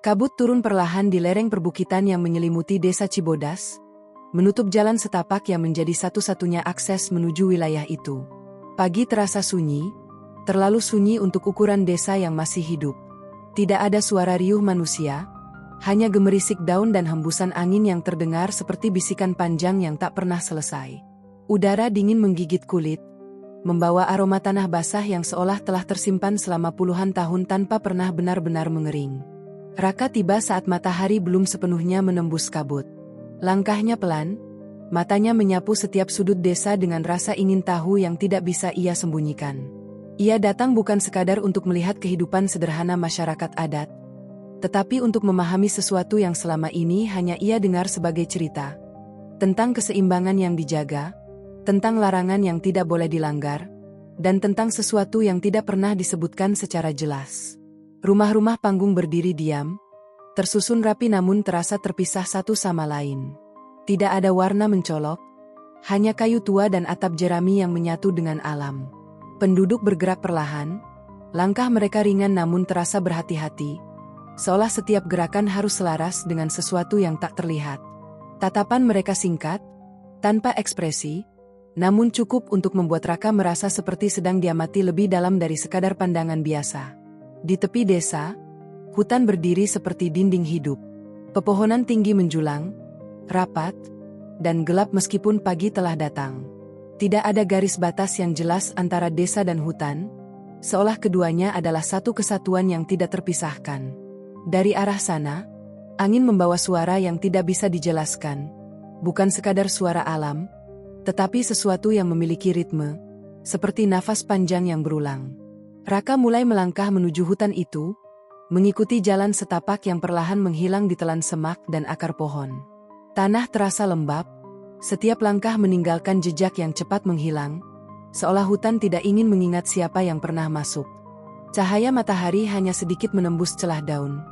Kabut turun perlahan di lereng perbukitan yang menyelimuti desa Cibodas, menutup jalan setapak yang menjadi satu-satunya akses menuju wilayah itu. Pagi terasa sunyi, terlalu sunyi untuk ukuran desa yang masih hidup. Tidak ada suara riuh manusia, hanya gemerisik daun dan hembusan angin yang terdengar seperti bisikan panjang yang tak pernah selesai. Udara dingin menggigit kulit, membawa aroma tanah basah yang seolah telah tersimpan selama puluhan tahun tanpa pernah benar-benar mengering. Raka tiba saat matahari belum sepenuhnya menembus kabut. Langkahnya pelan, matanya menyapu setiap sudut desa dengan rasa ingin tahu yang tidak bisa ia sembunyikan. Ia datang bukan sekadar untuk melihat kehidupan sederhana masyarakat adat, tetapi untuk memahami sesuatu yang selama ini hanya ia dengar sebagai cerita. Tentang keseimbangan yang dijaga, tentang larangan yang tidak boleh dilanggar, dan tentang sesuatu yang tidak pernah disebutkan secara jelas. Rumah-rumah panggung berdiri diam, tersusun rapi namun terasa terpisah satu sama lain. Tidak ada warna mencolok, hanya kayu tua dan atap jerami yang menyatu dengan alam. Penduduk bergerak perlahan, langkah mereka ringan namun terasa berhati-hati, seolah setiap gerakan harus selaras dengan sesuatu yang tak terlihat. Tatapan mereka singkat, tanpa ekspresi, namun cukup untuk membuat Raka merasa seperti sedang diamati lebih dalam dari sekadar pandangan biasa. Di tepi desa, hutan berdiri seperti dinding hidup. Pepohonan tinggi menjulang, rapat, dan gelap meskipun pagi telah datang. Tidak ada garis batas yang jelas antara desa dan hutan, seolah keduanya adalah satu kesatuan yang tidak terpisahkan. Dari arah sana, angin membawa suara yang tidak bisa dijelaskan. Bukan sekadar suara alam, tetapi sesuatu yang memiliki ritme, seperti nafas panjang yang berulang. Raka mulai melangkah menuju hutan itu, mengikuti jalan setapak yang perlahan menghilang di telan semak dan akar pohon. Tanah terasa lembab, setiap langkah meninggalkan jejak yang cepat menghilang, seolah hutan tidak ingin mengingat siapa yang pernah masuk. Cahaya matahari hanya sedikit menembus celah daun,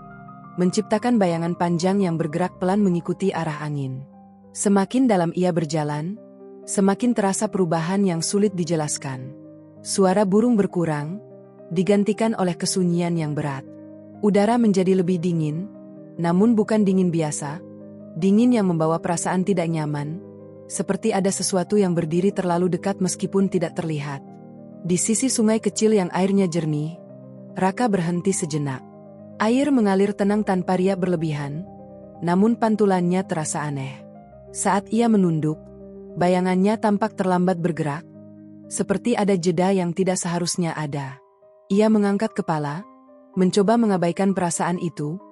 menciptakan bayangan panjang yang bergerak pelan mengikuti arah angin. Semakin dalam ia berjalan, semakin terasa perubahan yang sulit dijelaskan. Suara burung berkurang, digantikan oleh kesunyian yang berat. Udara menjadi lebih dingin, namun bukan dingin biasa, dingin yang membawa perasaan tidak nyaman, seperti ada sesuatu yang berdiri terlalu dekat meskipun tidak terlihat. Di sisi sungai kecil yang airnya jernih, Raka berhenti sejenak. Air mengalir tenang tanpa riak berlebihan, namun pantulannya terasa aneh. Saat ia menunduk, bayangannya tampak terlambat bergerak, seperti ada jeda yang tidak seharusnya ada. Ia mengangkat kepala, mencoba mengabaikan perasaan itu,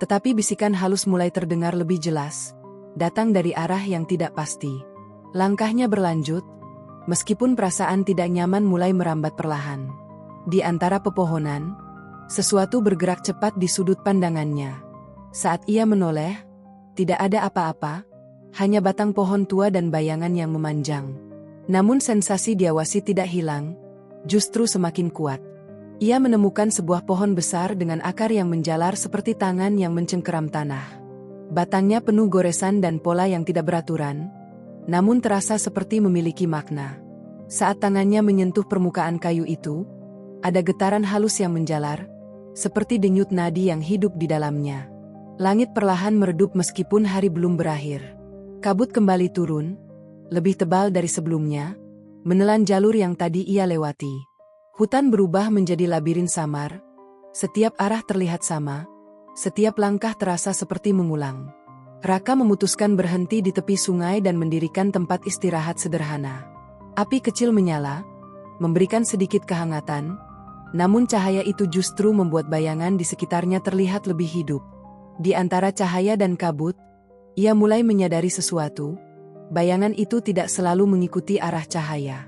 tetapi bisikan halus mulai terdengar lebih jelas, datang dari arah yang tidak pasti. Langkahnya berlanjut, meskipun perasaan tidak nyaman mulai merambat perlahan. Di antara pepohonan, sesuatu bergerak cepat di sudut pandangannya. Saat ia menoleh, tidak ada apa-apa, hanya batang pohon tua dan bayangan yang memanjang. Namun sensasi diawasi tidak hilang, justru semakin kuat. Ia menemukan sebuah pohon besar dengan akar yang menjalar seperti tangan yang mencengkeram tanah. Batangnya penuh goresan dan pola yang tidak beraturan, namun terasa seperti memiliki makna. Saat tangannya menyentuh permukaan kayu itu, ada getaran halus yang menjalar, seperti denyut nadi yang hidup di dalamnya. Langit perlahan meredup meskipun hari belum berakhir. Kabut kembali turun, lebih tebal dari sebelumnya, menelan jalur yang tadi ia lewati. Hutan berubah menjadi labirin samar, setiap arah terlihat sama, setiap langkah terasa seperti mengulang. Raka memutuskan berhenti di tepi sungai dan mendirikan tempat istirahat sederhana. Api kecil menyala, memberikan sedikit kehangatan, namun cahaya itu justru membuat bayangan di sekitarnya terlihat lebih hidup. Di antara cahaya dan kabut, ia mulai menyadari sesuatu, bayangan itu tidak selalu mengikuti arah cahaya.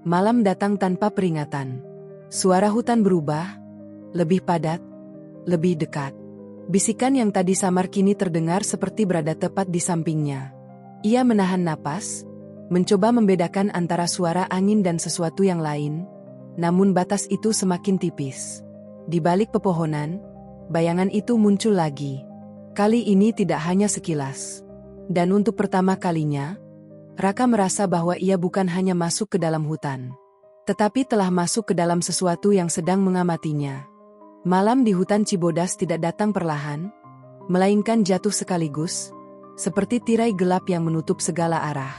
Malam datang tanpa peringatan. Suara hutan berubah, lebih padat, lebih dekat. Bisikan yang tadi samar kini terdengar seperti berada tepat di sampingnya. Ia menahan napas, mencoba membedakan antara suara angin dan sesuatu yang lain, namun batas itu semakin tipis. Di balik pepohonan, bayangan itu muncul lagi. Kali ini tidak hanya sekilas. Dan untuk pertama kalinya, Raka merasa bahwa ia bukan hanya masuk ke dalam hutan, tetapi telah masuk ke dalam sesuatu yang sedang mengamatinya. Malam di hutan Cibodas tidak datang perlahan, melainkan jatuh sekaligus, seperti tirai gelap yang menutup segala arah.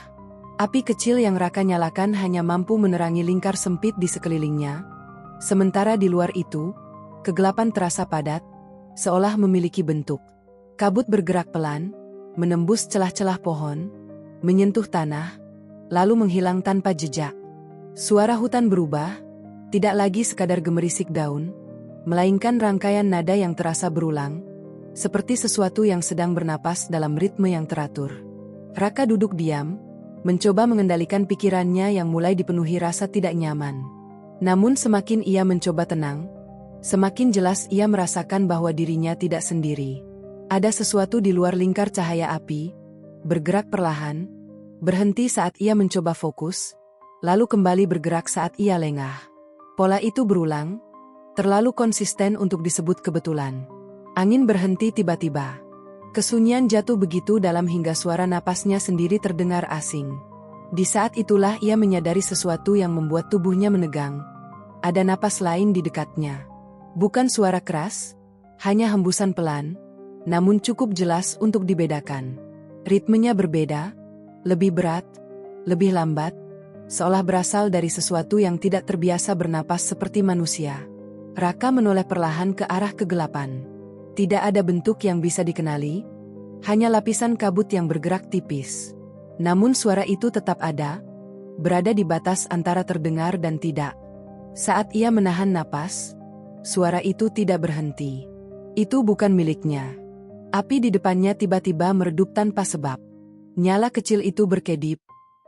Api kecil yang Raka nyalakan hanya mampu menerangi lingkar sempit di sekelilingnya, sementara di luar itu, kegelapan terasa padat, seolah memiliki bentuk. Kabut bergerak pelan, menembus celah-celah pohon, menyentuh tanah, lalu menghilang tanpa jejak. Suara hutan berubah, tidak lagi sekadar gemerisik daun, melainkan rangkaian nada yang terasa berulang, seperti sesuatu yang sedang bernapas dalam ritme yang teratur. Raka duduk diam, mencoba mengendalikan pikirannya yang mulai dipenuhi rasa tidak nyaman. Namun semakin ia mencoba tenang, semakin jelas ia merasakan bahwa dirinya tidak sendiri. Ada sesuatu di luar lingkar cahaya api, bergerak perlahan, berhenti saat ia mencoba fokus, lalu kembali bergerak saat ia lengah. Pola itu berulang, terlalu konsisten untuk disebut kebetulan. Angin berhenti tiba-tiba. Kesunyian jatuh begitu dalam hingga suara napasnya sendiri terdengar asing. Di saat itulah ia menyadari sesuatu yang membuat tubuhnya menegang. Ada napas lain di dekatnya. Bukan suara keras, hanya hembusan pelan, namun cukup jelas untuk dibedakan. Ritmenya berbeda, lebih berat, lebih lambat, seolah berasal dari sesuatu yang tidak terbiasa bernapas seperti manusia. Raka menoleh perlahan ke arah kegelapan. Tidak ada bentuk yang bisa dikenali, hanya lapisan kabut yang bergerak tipis. Namun suara itu tetap ada, berada di batas antara terdengar dan tidak. Saat ia menahan napas, suara itu tidak berhenti. Itu bukan miliknya. Api di depannya tiba-tiba meredup tanpa sebab. Nyala kecil itu berkedip,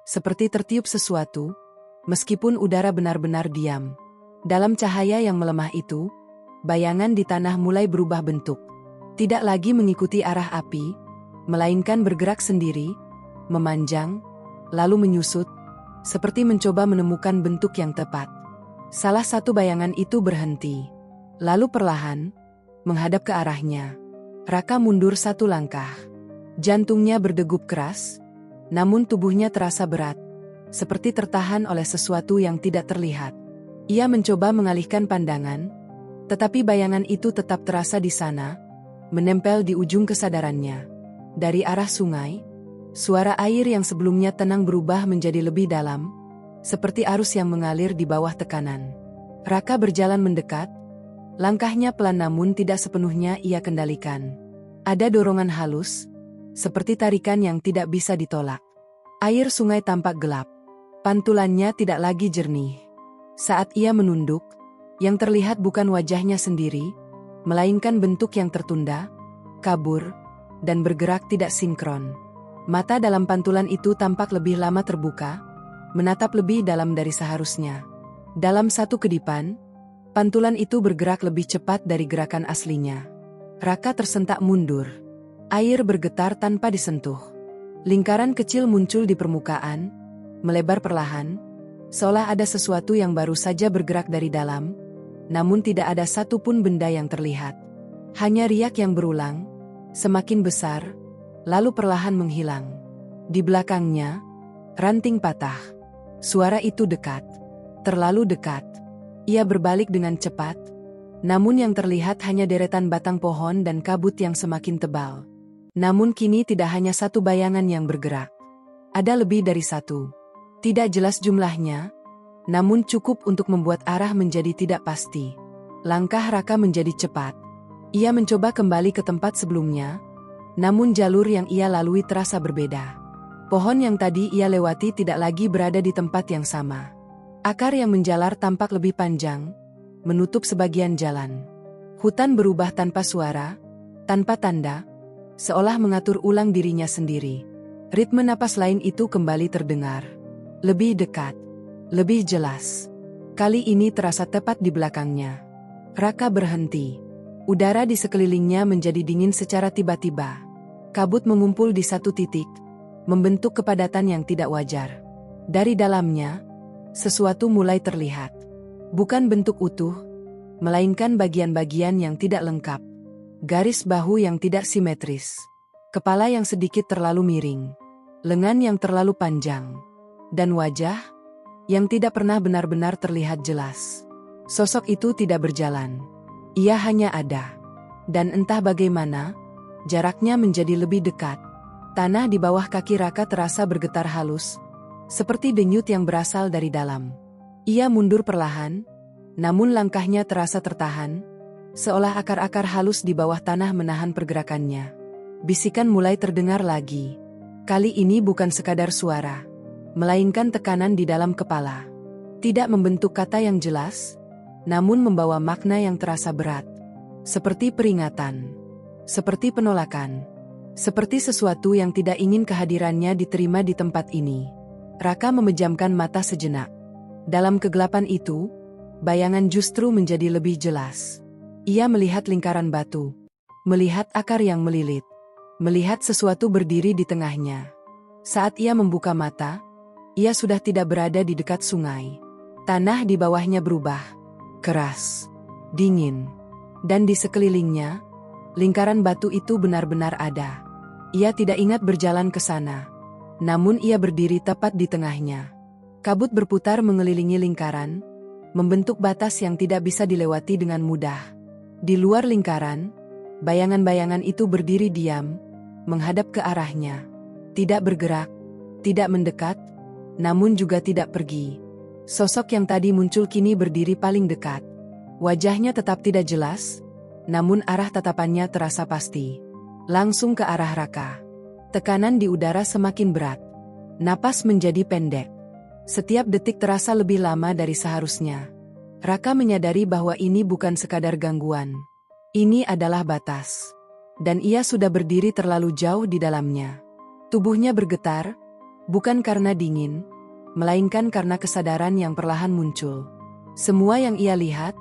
seperti tertiup sesuatu, meskipun udara benar-benar diam. Dalam cahaya yang melemah itu, bayangan di tanah mulai berubah bentuk. Tidak lagi mengikuti arah api, melainkan bergerak sendiri, memanjang, lalu menyusut, seperti mencoba menemukan bentuk yang tepat. Salah satu bayangan itu berhenti, lalu perlahan, menghadap ke arahnya. Raka mundur satu langkah. Jantungnya berdegup keras, namun tubuhnya terasa berat, seperti tertahan oleh sesuatu yang tidak terlihat. Ia mencoba mengalihkan pandangan, tetapi bayangan itu tetap terasa di sana, menempel di ujung kesadarannya. Dari arah sungai, suara air yang sebelumnya tenang berubah menjadi lebih dalam, seperti arus yang mengalir di bawah tekanan. Raka berjalan mendekat, langkahnya pelan namun tidak sepenuhnya ia kendalikan. Ada dorongan halus, seperti tarikan yang tidak bisa ditolak. Air sungai tampak gelap. Pantulannya tidak lagi jernih. Saat ia menunduk, yang terlihat bukan wajahnya sendiri, melainkan bentuk yang tertunda, kabur, dan bergerak tidak sinkron. Mata dalam pantulan itu tampak lebih lama terbuka, menatap lebih dalam dari seharusnya. Dalam satu kedipan, pantulan itu bergerak lebih cepat dari gerakan aslinya. Raka tersentak mundur. Air bergetar tanpa disentuh. Lingkaran kecil muncul di permukaan, melebar perlahan, seolah ada sesuatu yang baru saja bergerak dari dalam, namun tidak ada satupun benda yang terlihat. Hanya riak yang berulang, semakin besar, lalu perlahan menghilang. Di belakangnya, ranting patah. Suara itu dekat, terlalu dekat. Ia berbalik dengan cepat, namun yang terlihat hanya deretan batang pohon dan kabut yang semakin tebal. Namun kini tidak hanya satu bayangan yang bergerak. Ada lebih dari satu. Tidak jelas jumlahnya, namun cukup untuk membuat arah menjadi tidak pasti. Langkah Raka menjadi cepat. Ia mencoba kembali ke tempat sebelumnya, namun jalur yang ia lalui terasa berbeda. Pohon yang tadi ia lewati tidak lagi berada di tempat yang sama. Akar yang menjalar tampak lebih panjang, menutup sebagian jalan. Hutan berubah tanpa suara, tanpa tanda, seolah mengatur ulang dirinya sendiri. Ritme napas lain itu kembali terdengar. Lebih dekat, lebih jelas. Kali ini terasa tepat di belakangnya. Raka berhenti. Udara di sekelilingnya menjadi dingin secara tiba-tiba. Kabut mengumpul di satu titik, membentuk kepadatan yang tidak wajar. Dari dalamnya, sesuatu mulai terlihat. Bukan bentuk utuh, melainkan bagian-bagian yang tidak lengkap. Garis bahu yang tidak simetris. Kepala yang sedikit terlalu miring. Lengan yang terlalu panjang. Dan wajah yang tidak pernah benar-benar terlihat jelas. Sosok itu tidak berjalan. Ia hanya ada. Dan entah bagaimana, Jaraknya menjadi lebih dekat. Tanah di bawah kaki Raka terasa bergetar halus, seperti denyut yang berasal dari dalam. Ia mundur perlahan, namun langkahnya terasa tertahan, seolah akar-akar halus di bawah tanah menahan pergerakannya. Bisikan mulai terdengar lagi. Kali ini bukan sekadar suara, melainkan tekanan di dalam kepala. Tidak membentuk kata yang jelas, namun membawa makna yang terasa berat. Seperti peringatan, seperti penolakan, seperti sesuatu yang tidak ingin kehadirannya diterima di tempat ini. Raka memejamkan mata sejenak. Dalam kegelapan itu, bayangan justru menjadi lebih jelas. Ia melihat lingkaran batu, melihat akar yang melilit, melihat sesuatu berdiri di tengahnya. Saat ia membuka mata, ia sudah tidak berada di dekat sungai. Tanah di bawahnya berubah, keras, dingin, dan di sekelilingnya, lingkaran batu itu benar-benar ada. Ia tidak ingat berjalan ke sana, namun ia berdiri tepat di tengahnya. Kabut berputar mengelilingi lingkaran, membentuk batas yang tidak bisa dilewati dengan mudah. Di luar lingkaran, bayangan-bayangan itu berdiri diam, menghadap ke arahnya. Tidak bergerak, tidak mendekat, namun juga tidak pergi. Sosok yang tadi muncul kini berdiri paling dekat. Wajahnya tetap tidak jelas, namun arah tatapannya terasa pasti. Langsung ke arah Raka. Tekanan di udara semakin berat. Napas menjadi pendek. Setiap detik terasa lebih lama dari seharusnya. Raka menyadari bahwa ini bukan sekadar gangguan. Ini adalah batas. Dan ia sudah berdiri terlalu jauh di dalamnya. Tubuhnya bergetar, bukan karena dingin, melainkan karena kesadaran yang perlahan muncul. Semua yang ia lihat,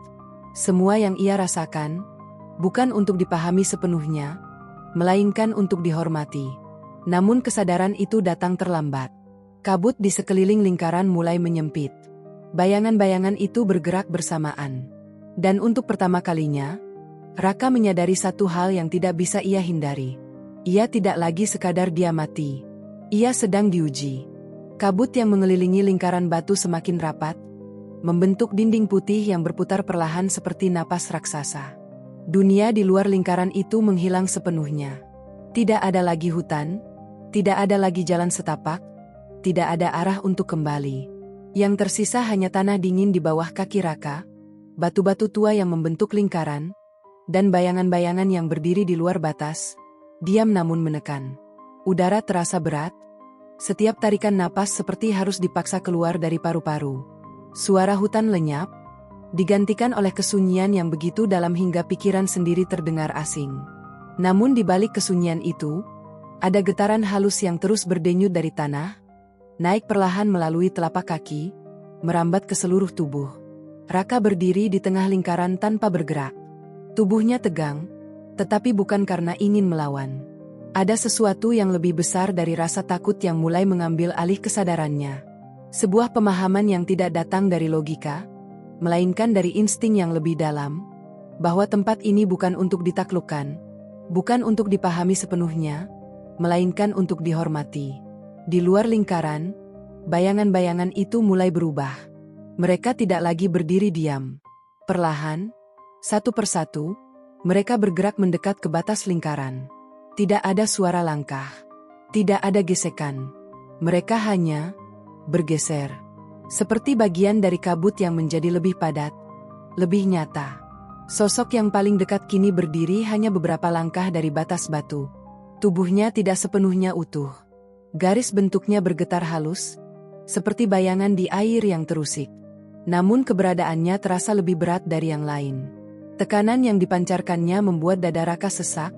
semua yang ia rasakan, bukan untuk dipahami sepenuhnya, melainkan untuk dihormati. Namun kesadaran itu datang terlambat. Kabut di sekeliling lingkaran mulai menyempit. Bayangan-bayangan itu bergerak bersamaan. Dan untuk pertama kalinya, Raka menyadari satu hal yang tidak bisa ia hindari. Ia tidak lagi sekadar diamati. Ia sedang diuji. Kabut yang mengelilingi lingkaran batu semakin rapat, membentuk dinding putih yang berputar perlahan seperti napas raksasa. Dunia di luar lingkaran itu menghilang sepenuhnya. Tidak ada lagi hutan, tidak ada lagi jalan setapak, tidak ada arah untuk kembali. Yang tersisa hanya tanah dingin di bawah kaki Raka, batu-batu tua yang membentuk lingkaran, dan bayangan-bayangan yang berdiri di luar batas, diam namun menekan. Udara terasa berat, setiap tarikan napas seperti harus dipaksa keluar dari paru-paru. Suara hutan lenyap, digantikan oleh kesunyian yang begitu dalam hingga pikiran sendiri terdengar asing. Namun di balik kesunyian itu, ada getaran halus yang terus berdenyut dari tanah, naik perlahan melalui telapak kaki, merambat ke seluruh tubuh. Raka berdiri di tengah lingkaran tanpa bergerak. Tubuhnya tegang, tetapi bukan karena ingin melawan. Ada sesuatu yang lebih besar dari rasa takut yang mulai mengambil alih kesadarannya. Sebuah pemahaman yang tidak datang dari logika, melainkan dari insting yang lebih dalam, bahwa tempat ini bukan untuk ditaklukkan, bukan untuk dipahami sepenuhnya, melainkan untuk dihormati. Di luar lingkaran, bayangan-bayangan itu mulai berubah. Mereka tidak lagi berdiri diam. Perlahan, satu persatu, mereka bergerak mendekat ke batas lingkaran. Tidak ada suara langkah, tidak ada gesekan. Mereka hanya bergeser. Seperti bagian dari kabut yang menjadi lebih padat, lebih nyata. Sosok yang paling dekat kini berdiri hanya beberapa langkah dari batas batu. Tubuhnya tidak sepenuhnya utuh. Garis bentuknya bergetar halus, seperti bayangan di air yang terusik. Namun keberadaannya terasa lebih berat dari yang lain. Tekanan yang dipancarkannya membuat dada Raka sesak,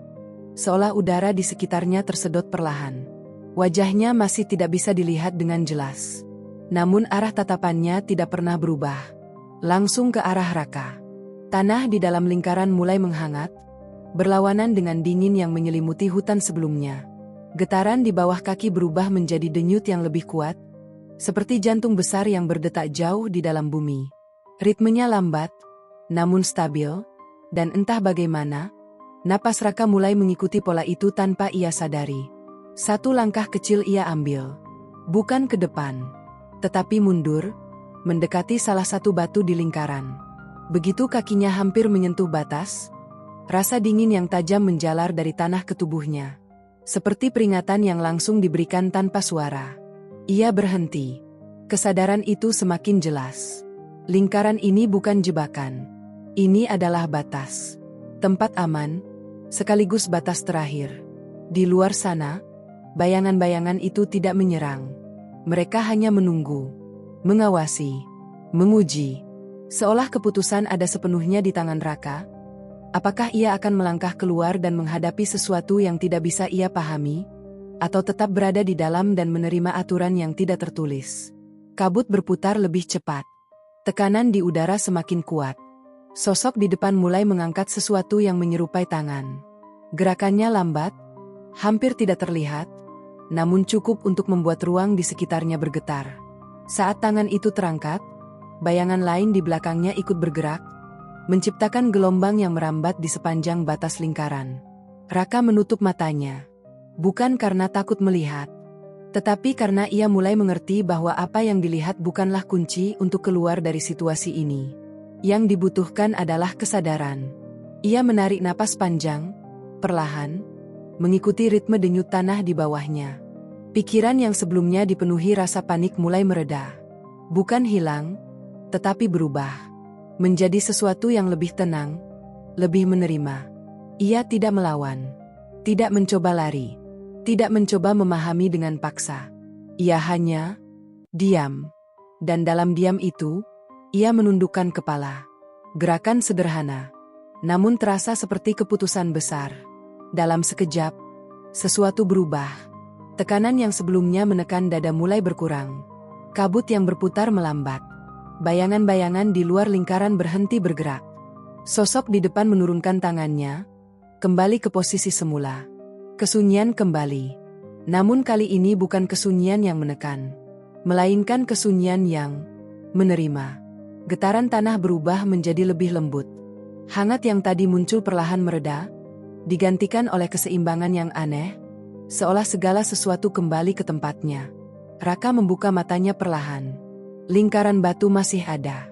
seolah udara di sekitarnya tersedot perlahan. Wajahnya masih tidak bisa dilihat dengan jelas. Namun arah tatapannya tidak pernah berubah. Langsung ke arah Raka. Tanah di dalam lingkaran mulai menghangat, berlawanan dengan dingin yang menyelimuti hutan sebelumnya. Getaran di bawah kaki berubah menjadi denyut yang lebih kuat, seperti jantung besar yang berdetak jauh di dalam bumi. Ritmenya lambat, namun stabil, dan entah bagaimana, napas Raka mulai mengikuti pola itu tanpa ia sadari. Satu langkah kecil ia ambil. Bukan ke depan, tetapi mundur, mendekati salah satu batu di lingkaran. Begitu kakinya hampir menyentuh batas, Rasa dingin yang tajam menjalar dari tanah ke tubuhnya. Seperti peringatan yang langsung diberikan tanpa suara. Ia berhenti. Kesadaran itu semakin jelas. Lingkaran ini bukan jebakan. Ini adalah batas. Tempat aman, sekaligus batas terakhir. Di luar sana, bayangan-bayangan itu tidak menyerang. Mereka hanya menunggu, mengawasi, menguji. Seolah keputusan ada sepenuhnya di tangan Raka. Apakah ia akan melangkah keluar dan menghadapi sesuatu yang tidak bisa ia pahami? Atau tetap berada di dalam dan menerima aturan yang tidak tertulis? Kabut berputar lebih cepat. Tekanan di udara semakin kuat. Sosok di depan mulai mengangkat sesuatu yang menyerupai tangan. Gerakannya lambat, hampir tidak terlihat, namun cukup untuk membuat ruang di sekitarnya bergetar. Saat tangan itu terangkat, bayangan lain di belakangnya ikut bergerak, menciptakan gelombang yang merambat di sepanjang batas lingkaran. Raka menutup matanya. Bukan karena takut melihat, tetapi karena ia mulai mengerti bahwa apa yang dilihat bukanlah kunci untuk keluar dari situasi ini. Yang dibutuhkan adalah kesadaran. Ia menarik napas panjang, perlahan, mengikuti ritme denyut tanah di bawahnya. Pikiran yang sebelumnya dipenuhi rasa panik mulai mereda. Bukan hilang, tetapi berubah. Menjadi sesuatu yang lebih tenang, lebih menerima. Ia tidak melawan, tidak mencoba lari. Tidak mencoba memahami dengan paksa. Ia hanya diam. Dan dalam diam itu, ia menundukkan kepala. Gerakan sederhana, namun terasa seperti keputusan besar. Dalam sekejap, sesuatu berubah. Tekanan yang sebelumnya menekan dada mulai berkurang. Kabut yang berputar melambat. Bayangan-bayangan di luar lingkaran berhenti bergerak. Sosok di depan menurunkan tangannya, kembali ke posisi semula. Kesunyian kembali. Namun kali ini bukan kesunyian yang menekan, melainkan kesunyian yang menerima. Getaran tanah berubah menjadi lebih lembut. Hangat yang tadi muncul perlahan mereda, digantikan oleh keseimbangan yang aneh, seolah segala sesuatu kembali ke tempatnya. Raka membuka matanya perlahan. Lingkaran batu masih ada.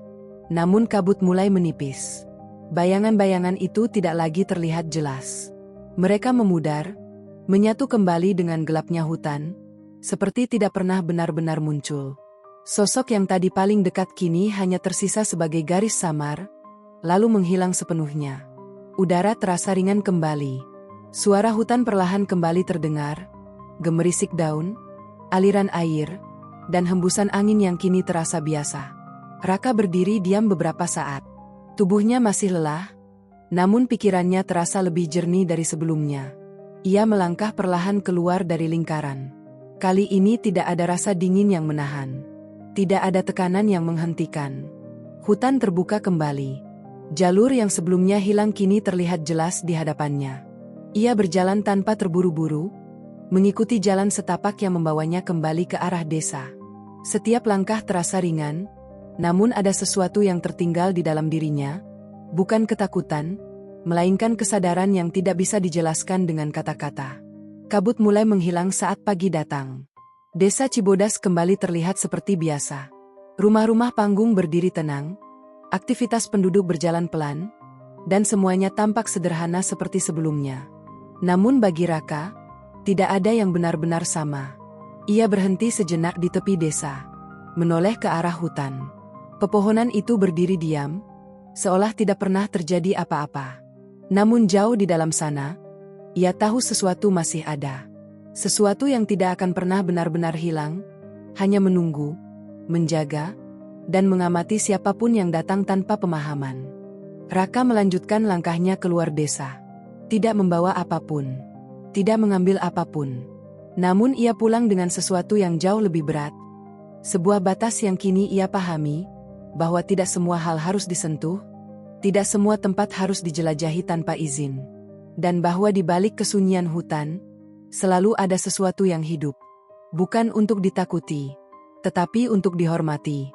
Namun kabut mulai menipis. Bayangan-bayangan itu tidak lagi terlihat jelas. Mereka memudar, menyatu kembali dengan gelapnya hutan, seperti tidak pernah benar-benar muncul. Sosok yang tadi paling dekat kini hanya tersisa sebagai garis samar, lalu menghilang sepenuhnya. Udara terasa ringan kembali. Suara hutan perlahan kembali terdengar, gemerisik daun, aliran air, dan hembusan angin yang kini terasa biasa. Raka berdiri diam beberapa saat. Tubuhnya masih lelah, namun pikirannya terasa lebih jernih dari sebelumnya. Ia melangkah perlahan keluar dari lingkaran. Kali ini tidak ada rasa dingin yang menahan. Tidak ada tekanan yang menghentikan. Hutan terbuka kembali. Jalur yang sebelumnya hilang kini terlihat jelas di hadapannya. Ia berjalan tanpa terburu-buru, mengikuti jalan setapak yang membawanya kembali ke arah desa. Setiap langkah terasa ringan, namun ada sesuatu yang tertinggal di dalam dirinya, bukan ketakutan, melainkan kesadaran yang tidak bisa dijelaskan dengan kata-kata. Kabut mulai menghilang saat pagi datang. Desa Cibodas kembali terlihat seperti biasa. Rumah-rumah panggung berdiri tenang, aktivitas penduduk berjalan pelan, dan semuanya tampak sederhana seperti sebelumnya. Namun bagi Raka, tidak ada yang benar-benar sama. Ia berhenti sejenak di tepi desa, menoleh ke arah hutan. Pepohonan itu berdiri diam, seolah tidak pernah terjadi apa-apa. Namun jauh di dalam sana, ia tahu sesuatu masih ada. Sesuatu yang tidak akan pernah benar-benar hilang, hanya menunggu, menjaga, dan mengamati siapapun yang datang tanpa pemahaman. Raka melanjutkan langkahnya keluar desa. Tidak membawa apapun, tidak mengambil apapun. Namun ia pulang dengan sesuatu yang jauh lebih berat. Sebuah batas yang kini ia pahami, bahwa tidak semua hal harus disentuh, tidak semua tempat harus dijelajahi tanpa izin. Dan bahwa di balik kesunyian hutan, selalu ada sesuatu yang hidup. Bukan untuk ditakuti, tetapi untuk dihormati.